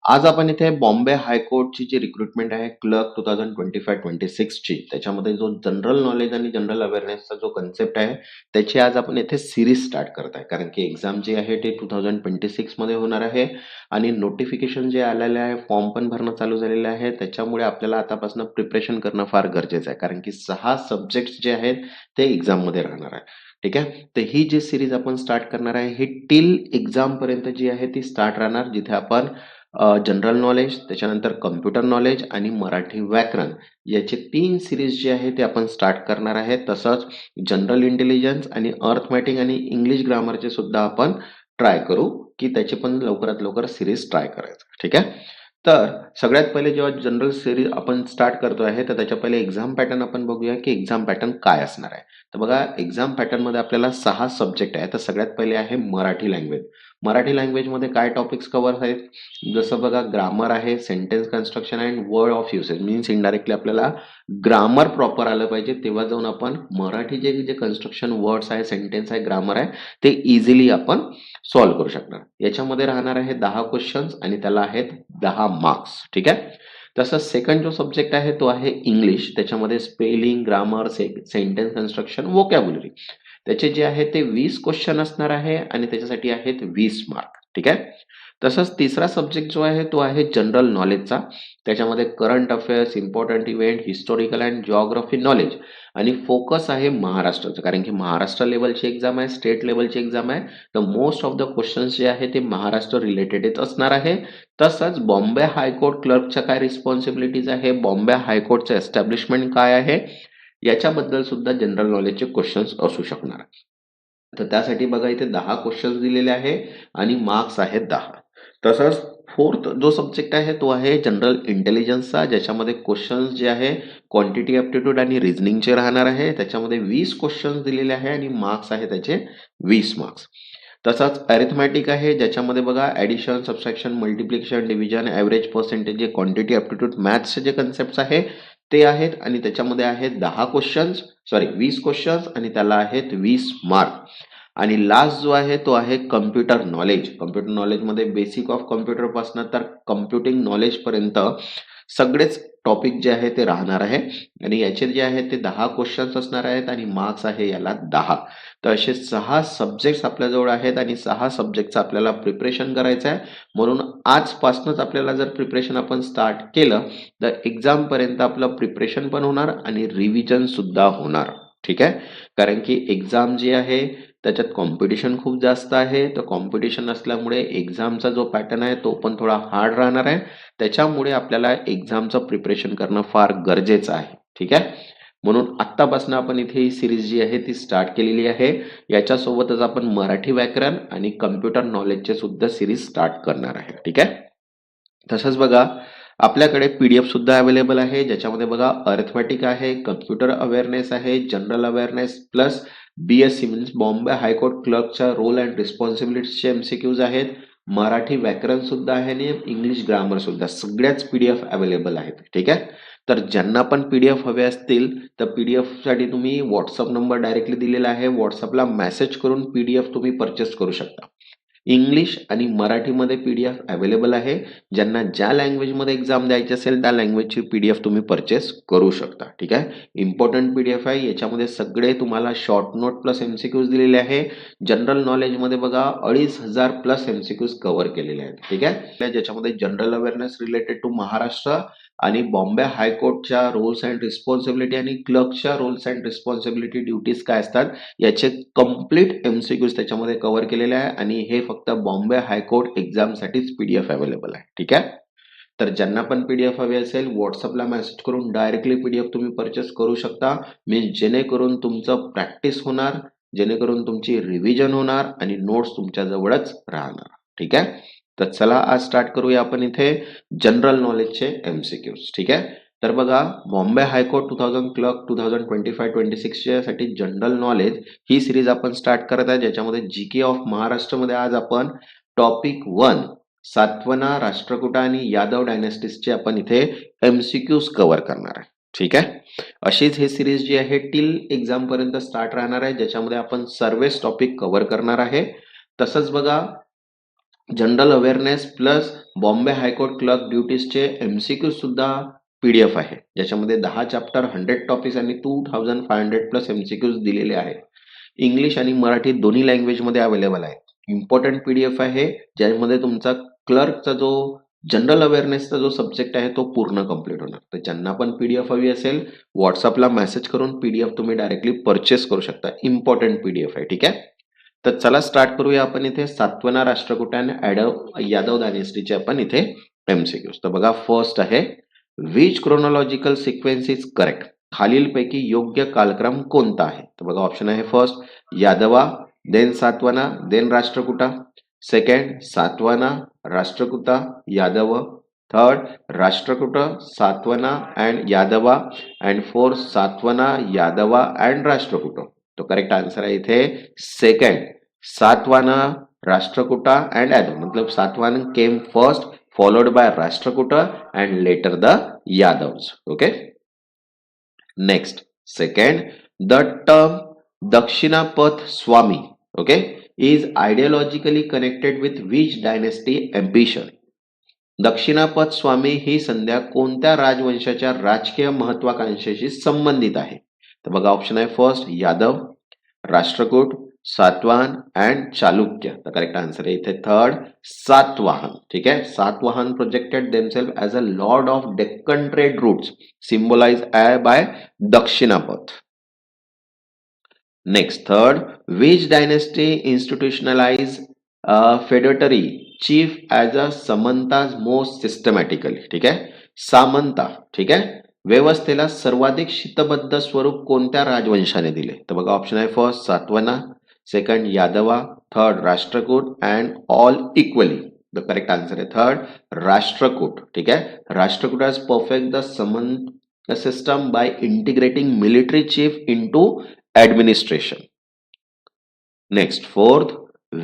आज आपण इथे बॉम्बे हायकोर्टची जी रिक्रुटमेंट आहे क्लर्क 2025-26 ची, त्याच्यामध्ये जो जनरल नॉलेज आणि जनरल अवेअरनेसचा जो कन्सेप्ट आहे त्याची आज आपण इथे सिरीज स्टार्ट करत आहे. कारण की एक्झाम जी आहे ते 2026 मध्ये होणार आहे आणि नोटिफिकेशन जे आलेले आहे, फॉर्म पण भरणं चालू झालेलं आहे. त्याच्यामुळे आपल्याला आतापासून प्रिपरेशन करणं फार गरजेचं आहे. कारण की 6 सब्जेक्ट्स जे आहेत ते एक्झाम मध्ये राहणार आहे. ठीक आहे. तर ही जी सिरीज आपण स्टार्ट करणार आहे ही टिल एक्झाम पर्यंत जी आहे ती स्टार्ट राहणार, जिथे आपण जनरल नॉलेज, त्याच्यानंतर कम्प्युटर नॉलेज आणि मराठी व्याकरण याचे 3 सिरीज जे आहे ते आपण स्टार्ट करणार आहे. तसंच जनरल इंटेलिजन्स आणि अर्थमॅटिक आणि इंग्लिश ग्रामरचे सुद्धा आपण ट्राय करू, की त्याची पण लवकरात लवकर सिरीज ट्राय करायचं. ठीक आहे. तर सगळ्यात पहिले जेव्हा जनरल सिरीज आपण स्टार्ट करतो आहे तर त्याच्या पहिले एक्झाम पॅटर्न आपण बघूया की एक्झाम पॅटर्न काय असणार आहे. तर बघा, एक्झाम पॅटर्न मध्ये आपल्याला 6 सब्जेक्ट आहे. तर सगळ्यात पहिले आहे मराठी लँग्वेज. मराठी लँग्वेज मध्ये काय टॉपिक्स कव्हर आहेत, जसं बघा ग्रामर आहे, sentence construction and word of usage. Means indirectly आपल्याला ग्रामर प्रॉपर आलं पाहिजे, तेव्हा जाऊन आपण मराठी जे जे कन्स्ट्रक्शन वर्ड्स आहे, सेंटेन्स आहे, ग्रामर आहे ते इझिली आपण सॉल्व्ह करू शकणार. याच्यामध्ये राहणार आहे 10 क्वेश्चन्स आणि त्याला आहेत 10 मार्क्स. ठीक आहे. तसंच सेकंड जो सब्जेक्ट आहे तो आहे इंग्लिश. त्याच्यामध्ये spelling, grammar, sentence construction, vocabulary त्याचे जे आहे ते 20 क्वेश्चन असणार आहे आणि त्याच्यासाठी आहेत 20 मार्क. ठीक आहे. तसंच तिसरा सब्जेक्ट जो आहे तो आहे जनरल नॉलेजचा. त्याच्यामध्ये current affairs, important event, historical and geography knowledge आणि फोकस आहे महाराष्ट्राचं. कारण की महाराष्ट्र लेवलची एक्झाम आहे, स्टेट लेवलची एक्झाम आहे. तर मोस्ट ऑफ द क्वेश्चन्स जे आहे ते महाराष्ट्र रिलेटेडच असणार आहे. तसंच बॉम्बे हायकोर्ट क्लर्कच्या काय रिस्पॉन्सिबिलिटीज आहे, बॉम्बे हायकोर्टचं एस्टॅब्लिशमेंट काय आहे, याच्याबद्दल सुद्धा जनरल नॉलेजचे क्वेश्चन्स असू शकणार. तर त्यासाठी बघा इथे 10 क्वेश्चन्स दिलेले आहे आणि मार्क्स आहेत 10. तसंच फोर्थ जो सब्जेक्ट आहे तो आहे जनरल इंटेलिजन्सचा, ज्याच्यामध्ये क्वेश्चन्स जे आहे क्वांटिटी ॲप्टिट्यूड आणि रिझनिंगचे राहणार आहे. त्याच्यामध्ये 20 क्वेश्चन्स दिलेले आहे आणि मार्क्स आहे त्याचे 20 मार्क्स. तसंच अरिथमॅटिक आहे, ज्याच्यामध्ये बघा addition, subtraction, multiplication, division, average, percentage, जे क्वांटिटी ॲप्टिट्यूड मॅथ्सचे जे कन्सेप्ट आहे ते आहेत आणि त्याच्यामध्ये आहेत 10 क्वेश्चन्स, सॉरी 20 क्वेश्चन्स आणि त्याला आहेत 20 मार्क. आणि लास्ट जो आहे तो आहे कम्प्युटर नॉलेज. कम्प्युटर नॉलेजमध्ये बेसिक ऑफ कम्प्युटर पासून तर कम्प्युटिंग नॉलेज पर्यंत सगळेच टॉपिक जे आहे ते राहणार आहे आणि याचे जे आहे ते 10 क्वेश्चन्स असणार आहेत आणि मार्क्स आहे याला 10. तर असे 6 सब्जेक्ट्स आपल्याजवळ आहेत आणि 6 सब्जेक्टचं आपल्याला प्रिपरेशन करायचं आहे. म्हणून आजपासूनच आपल्याला जर प्रिपरेशन आपण स्टार्ट केलं तर एक्झाम पर्यंत आपलं प्रिपरेशन पण होणार आणि रिव्हिजन सुद्धा होणार. ठीक आहे. कारण की एक्झाम जी आहे त्याच्यात कॉम्पिटिशन खूप जास्त आहे. तर कॉम्पिटिशन असल्यामुळे एक्झामचा जो पॅटर्न आहे तो पण थोडा हार्ड राहणार आहे. त्याच्यामुळे आपल्याला एक्झामचं प्रिपरेशन करणं फार गरजेचं आहे. ठीक आहे. म्हणून आत्तापासून आपण इथे ही सिरीज जी आहे ती स्टार्ट केलेली आहे. याच्यासोबतच आपण मराठी व्याकरण आणि कम्प्युटर नॉलेजचे सुद्धा सिरीज स्टार्ट करणार आहे. ठीक आहे. तसंच बघा आपल्याकडे पीडीएफ सुद्धा अवेलेबल आहे, ज्याच्यामध्ये बघा अर्थमॅटिक आहे, कम्प्युटर अवेअरनेस आहे, general awareness plus BSc means Bombay high court क्लर्कच्या रोल अँड रिस्पॉन्सिबिलिटीचे एमसीक्यूज आहेत, मराठी व्याकरण सुद्धा आहे आणि इंग्लिश ग्रामर सुद्धा, सगळ्याच पीडीएफ अवेलेबल आहेत. ठीक आहे. तर ज्यांना पण पीडीएफ हवे असतील तर पीडीएफ साठी तुम्ही व्हॉट्सअप नंबर डायरेक्टली दिलेला आहे, व्हॉट्सअपला मेसेज करून पीडीएफ तुम्ही परचेस करू शकता. इंग्लिश आणि मराठीमध्ये पीडीएफ अवेलेबल आहे. ज्यांना ज्या लँग्वेजमध्ये एक्झाम द्यायची असेल त्या लँग्वेजची पीडीएफ तुम्ही परचेस करू शकता. ठीक आहे. इम्पॉर्टंट पीडीएफ आहे. याच्यामध्ये सगळे तुम्हाला शॉर्ट नोट प्लस एमसीक्यूज दिलेले आहे. जनरल नॉलेजमध्ये बघा 2500 प्लस एमसीक्यूज कव्हर केलेले आहेत. ठीक आहे. ज्याच्यामध्ये general awareness related to Maharashtra आणि बॉम्बे हायकोर्टच्या रोल्स अँड रिस्पॉन्सिबिलिटी आणि क्लर्कच्या रोल्स अँड रिस्पॉन्सिबिलिटी ड्युटीज काय असतात याचे कम्प्लीट एमसीक्यूज त्याच्यामध्ये कव्हर केलेले आहे आणि हे फक्त बॉम्बे हायकोर्ट एक्झाम साठीच पीडीएफ अवेलेबल आहे. ठीक आहे. तर ज्यांना पण पीडीएफ हवी असेल व्हॉट्सअपला मेसेज करून डायरेक्टली पीडीएफ तुम्ही परचेस करू शकता. मीन्स जेणेकरून तुमचं प्रॅक्टिस होणार, जेणेकरून तुमची रिव्हिजन होणार आणि नोट्स तुमच्या जवळच राहणार. ठीक आहे. तर चला आज स्टार्ट करूया आपण इथे जनरल नॉलेजचे एमसीक्यूज. ठीक आहे. तर बघा बॉम्बे हायकोर्ट 2000 क्लर्क 2025-26 साठी जनरल नॉलेज ही सिरीज आपण स्टार्ट करत आहे, ज्याच्यामध्ये जीके ऑफ महाराष्ट्रमध्ये आज आपण टॉपिक 1 सातवना, राष्ट्रकूट आणि यादव डायनेस्टीजचे आपण इथे एमसीक्यूज कव्हर करणार आहे. ठीक आहे. अशीच ही सिरीज जी आहे टिल एक्झाम पर्यंत स्टार्ट राहणार आहे, ज्याच्यामध्ये आपण सर्वच टॉपिक कव्हर करणार आहे. तसंच बघा general awareness plus Bombay high court clerk ड्युटीजचे MCQ सुद्धा PDF आहे, ज्याच्यामध्ये 10 चॅप्टर 100 टॉपिक्स आणि 2500 प्लस MCQs दिलेले आहेत. इंग्लिश आणि मराठी दोन्ही लँग्वेजमध्ये अवेलेबल आहे. इम्पॉर्टंट PDF आहे, ज्यामध्ये तुमचा क्लर्कचा जो जनरल अवेअरनेसचा जो सब्जेक्ट आहे तो पूर्ण कम्प्लीट होणार. तर ज्यांना पण PDF हवी असेल, व्हॉट्सअपला मेसेज करून PDF तुम्ही डायरेक्टली परचेस करू शकता. इम्पॉर्टंट PDF आहे, ठीक आहे. तर चला स्टार्ट करूया आपण इथे सातवना राष्ट्रकूट आणि यादव डायनेस्टीचे आपण इथे MCQs. तर बघा, फर्स्ट आहे which chronological sequence is correct. खालीलपैकी योग्य कालक्रम कोणता आहे? तर बघा, ऑप्शन आहे first Yadava, then Satavana, then Rashtrakuta. Second Satavana, Rashtrakuta, Yadav. Third Rashtrakuta, Satavana and Yadava. And fourth Satavana, Yadava and Rashtrakut. तो करेक्ट आंसर आहे इथे सेकंड सातवाना, राष्ट्रकूटा अँड यादव. मतलब Satavahana came first, followed by Rashtrakuta and later the Yadavs. Okay. Next, second, the term Dakshinapath Swami, okay, is ideologically connected with which dynasty ambition? Dakshinapatha स्वामी ही संध्या कोणत्या राजवंशाच्या राजकीय महत्वाकांक्षेशी संबंधित आहे? तर बघा, ऑप्शन आहे first Yadav, Rashtrakut, Satavahan and Chalukya. The correct answer आहे इथे थर्ड सातवाहन. ठीक आहे. Satavahan projected themselves as a lord of Deccan trade routes symbolise by Dakshinapatha. Next, third, which dynasty institutionalise feudatory chief as a samantas most systematically. ठीक आहे. सामंता, ठीक आहे, व्यवस्थेला सर्वाधिक शिस्तबद्ध स्वरूप कोणत्या राजवंशाने दिले? तर बघा, ऑप्शन आहे फर्स्ट सातवाहना, सेकंड यादवा, third Rashtrakuta and all equally. The correct answer आहे थर्ड राष्ट्रकूट. ठीक आहे. Rashtrakuta has perfect the Samant system by integrating military chief into administration. Next, fourth,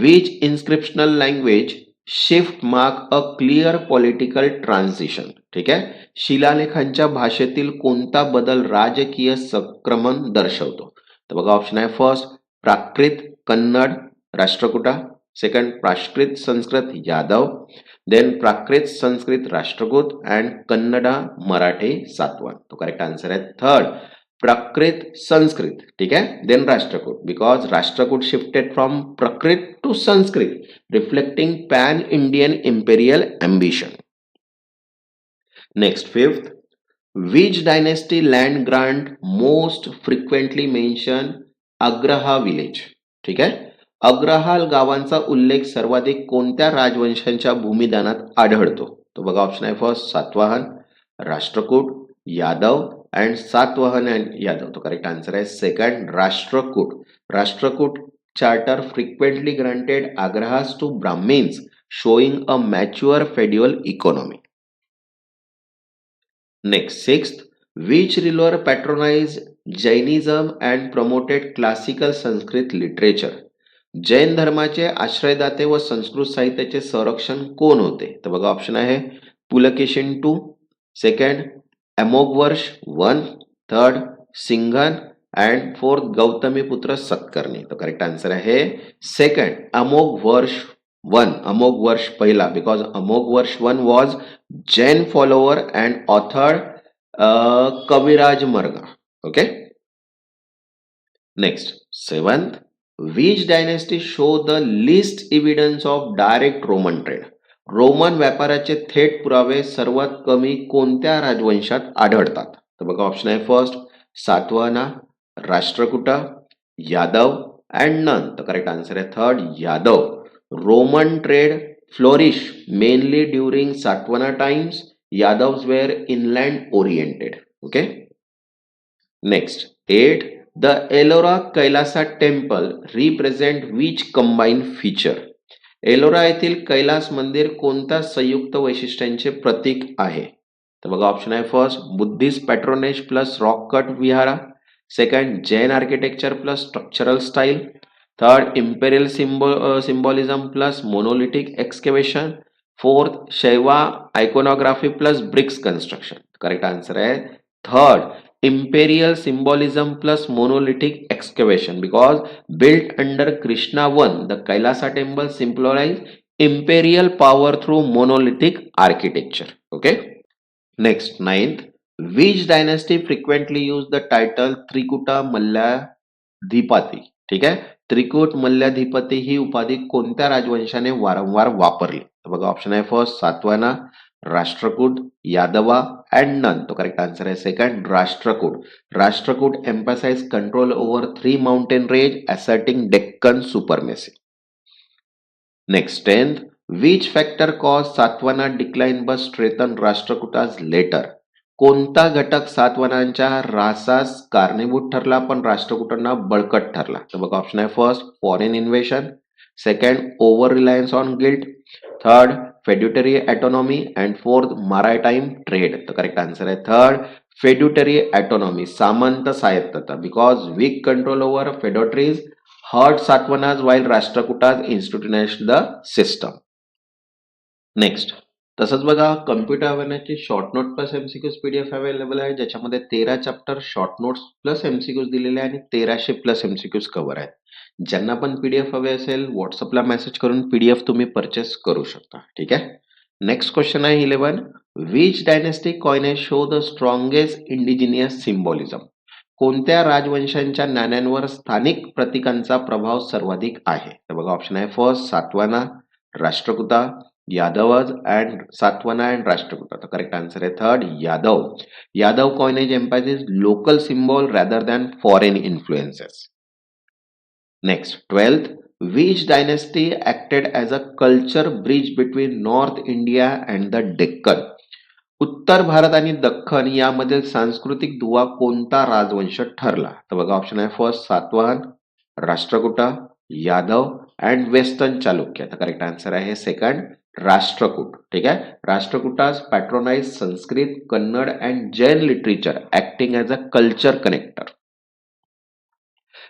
which inscriptional language shift mark a clear political transition? ठीक आहे. शिलालेखांच्या भाषेतील कोणता बदल राजकीय संक्रमण दर्शवतो? तर बघा, ऑप्शन आहे first Prakrit Kannada, Rashtrakuta. Second Prakrit Sanskrit, Yadav. Then Prakrit Sanskrit, Rashtrakut and Kannada Marathi, Satavahan. तो करेक्ट आंसर आहे थर्ड प्राकृत संस्कृत. ठीक है. Then Rashtrakut, because Rashtrakut shifted from Prakrit to Sanskrit, reflecting pan Indian imperial ambition. Next, fifth, which dynasty land grant most frequently mention agraha village. ठीक है. अग्रहाल गावांचा उल्लेख सर्वाधिक कोणत्या राजवंशांच्या भूमिदानात आढळतो? तो बघा, ऑप्शन आहे first Satavahana, Rashtrakuta, Yadav and Satvahan and Yadav. तो करेक्ट आंसर आहे second Rashtrakuta. Rashtrakuta charter frequently granted agrahas to Brahmins, showing a mature feudal economy. Next, sixth, which ruler patronized Jainism and promoted classical Sanskrit literature? Jain धर्माचे आश्रयदाते व संस्कृत साहित्याचे संरक्षण कोण होते? तर बघा, ऑप्शन आहे Pulakeshin two, second Amoghavarsha one, third Singhana and fourth Gautamiputra Satkarni. तो करेक्ट आंसर आहे सेकंड अमोघवर्ष वन. अमोघवर्ष पहिला, because Amoghavarsha one was Jain follower and author Kaviraja marga. Okay. Next, seventh, which dynasty show the least evidence of direct Roman trade? Roman व्यापाराचे थेट पुरावे सर्वात कमी कोणत्या राजवंशात आढळतात? तर बघा, ऑप्शन आहे first Satavahana, Rashtrakuta, Yadav and none. तर करेक्ट आंसर आहे third Yadav. Roman trade flourish mainly during Satavahana times. Yadavs were inland oriented. Okay. Next, 8, the Ellora Kailasa temple represent which combined feature? Ellora येथील कैलास मंदिर कोणत्या संयुक्त वैशिष्ट्यांचे प्रतीक आहे? तर बघा, ऑप्शन आहे first Buddhist patronage plus rock cut vihara. Second Jain architecture plus structural style. Third imperial symbolism plus monolithic excavation. Fourth Shaiva iconography plus bricks construction. Correct answer आहे third imperial symbolism plus monolithic excavation, because built under Krishna I, the Kailasa temple symbolize imperial power through monolithic architecture. Okay. Next, ninth, which dynasty frequently used the title Trikuta Malladhipati? ठीक आहे, त्रिकूट मल्लाधिपती ही उपाधी कोणत्या राजवंशाने वारंवार वापरली? तर बघा option आहे फर्स्ट सातवाहना, राष्ट्रकूट, यादवा अँड नन. तो करेक्ट आन्सर आहे second Rashtrakuta. Rashtrakuta emphasize control over 3 mountain range asserting Deccan supremacy. Next, 10th, which factor caused Satvana decline but strengthened Rashtrakutas later? कोणता घटक सातवाहनांच्या ऱ्हासास कारणीभूत ठरला पण राष्ट्रकूटांना बळकट ठरला? तर बघा ऑप्शन आहे first foreign invasion, second over reliance on guild, third feudatory autonomy and fourth maritime trade. तर करेक्ट आन्सर आहे थर्ड फेड्युटरी ऑटोनॉमी, सामंत स्वायत्तता. Because weak control over feudatories hurt Satvanas while Rashtrakutas institutionalized the system. Next, तसंच बघा computer अवेअरनेसची short note plus MCQs PDF available आहे, ज्याच्यामध्ये 13 chapter short notes plus MCQs दिलेले आहे आणि 1300 प्लस एमसीक्यूज कव्हर आहेत. ज्यांना पण पीडीएफ हवे असेल व्हॉट्सअपला मेसेज करून पीडीएफ तुम्ही परचेस करू शकता. ठीक आहे. नेक्स्ट क्वेश्चन आहे 11, which dynastic coinage show the strongest indigenous symbolism? कोणत्या राजवंशांच्या नाण्यांवर स्थानिक प्रतीकांचा प्रभाव सर्वाधिक आहे? तर बघा ऑप्शन आहे first Satavahana, Rashtrakuta, Yadavas and Satavahana and Rashtrakuta. तर करेक्ट आन्सर आहे third Yadav. Yadav coinage emphasis local symbol rather than foreign influences. Next, 12th, which dynasty acted as a culture bridge between North India and the Deccan? उत्तर भारत आणि दख्खन यामधील सांस्कृतिक दुवा कोणता राजवंश ठरला? तर बघा ऑप्शन आहे first Satavahana, Rashtrakuta, Yadav and western Chalukya. तर करेक्ट आन्सर आहे सेकंड राष्ट्रकूट. ठीक आहे. Rashtrakutas patronize Sanskrit, Kannada and Jain literature acting as a culture connector.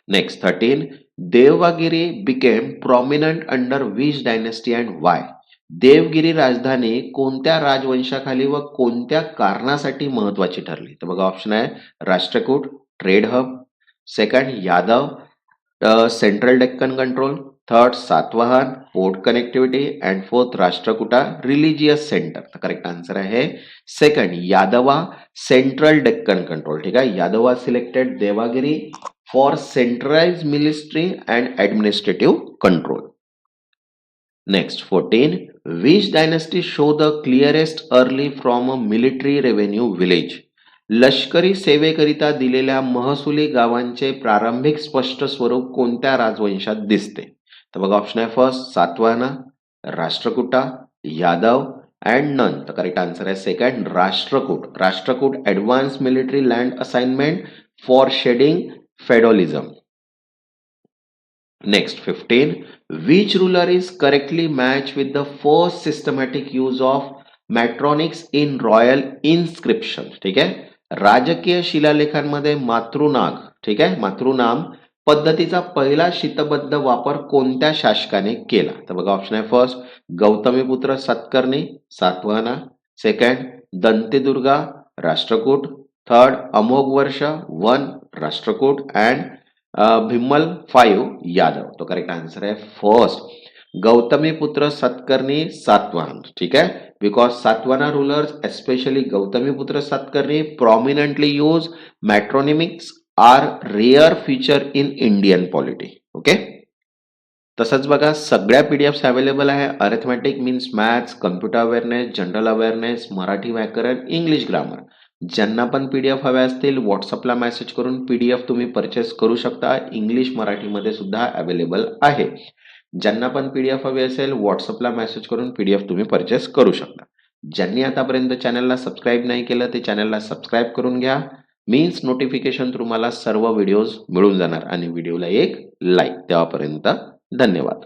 Next, 13, Devagiri became prominent under which dynasty and why? Devagiri राजधानी कोणत्या राजवंशाखाली व कोणत्या कारणासाठी महत्वाची ठरली? तर बघा ऑप्शन आहे Rashtrakut, trade hub, second Yadav, central Deccan control, third Satavahan, port connectivity and fourth Rashtrakuta, religious centre. तर करेक्ट आन्सर आहे second Yadava, central Deccan control. ठीक आहे. Yadava selected Devagiri for centralize military and administrative control. Next, 14, which dynasty show the clearest early from a military revenue village? लष्करी सेवेकरिता दिलेल्या महसुली गावांचे प्रारंभिक स्पष्ट स्वरूप कोणत्या राजवंशात दिसते? तर बघा ऑप्शन आहे first Satavahana, Rashtrakuta, Yadav and none. तर करेक्ट आन्सर आहे second Rashtrakuta. Rashtrakuta advance military land assignment for shedding feudalism. Next, 15, which ruler is correctly matched with the first systematic use of matronymics in royal inscription? ठीक आहे. राजकीय शिलालेखांमध्ये मातृनाग, ठीक आहे, मातृनाम पद्धतीचा पहिला शीतबद्ध वापर कोणत्या शासकाने केला? तर बघा ऑप्शन आहे first Gautamiputra Satakarni, Satavahana, second Dantidurga, Rashtrakuta, third Amogha Varsha 1, Rashtrakuta and भिम्मल 5, यादव. तो करेक्ट आन्सर आहे फर्स्ट गौतमीपुत्र सातकर्णी, सातवाहन. ठीक आहे. Because Satavahana rulers especially Gautamiputra Satakarni prominently use matronymics are rare feature in Indian polity. Okay. तसंच बघा सगळ्या पीडीएफ अवेलेबल आहे. Arithmetic means maths, computer awareness, general awareness, Marathi व्याकरण, इंग्लिश ग्रामर. ज्यांना पण पीडीएफ हव्या असतील व्हॉट्सअपला मेसेज करून पीडीएफ तुम्ही परचेस करू शकता. इंग्लिश मराठीमध्ये सुद्धा अवेलेबल आहे. ज्यांना पण पीडीएफ हवी असेल व्हॉट्सअपला मेसेज करून पीडीएफ तुम्ही परचेस करू शकता. ज्यांनी आतापर्यंत चॅनलला सबस्क्राईब नाही केलं ते चॅनलला सबस्क्राईब करून घ्या. मीन्स नोटिफिकेशन तुम्हाला सर्व व्हिडिओज मिळून जाणार आणि व्हिडिओला एक लाईक. तेव्हापर्यंत धन्यवाद.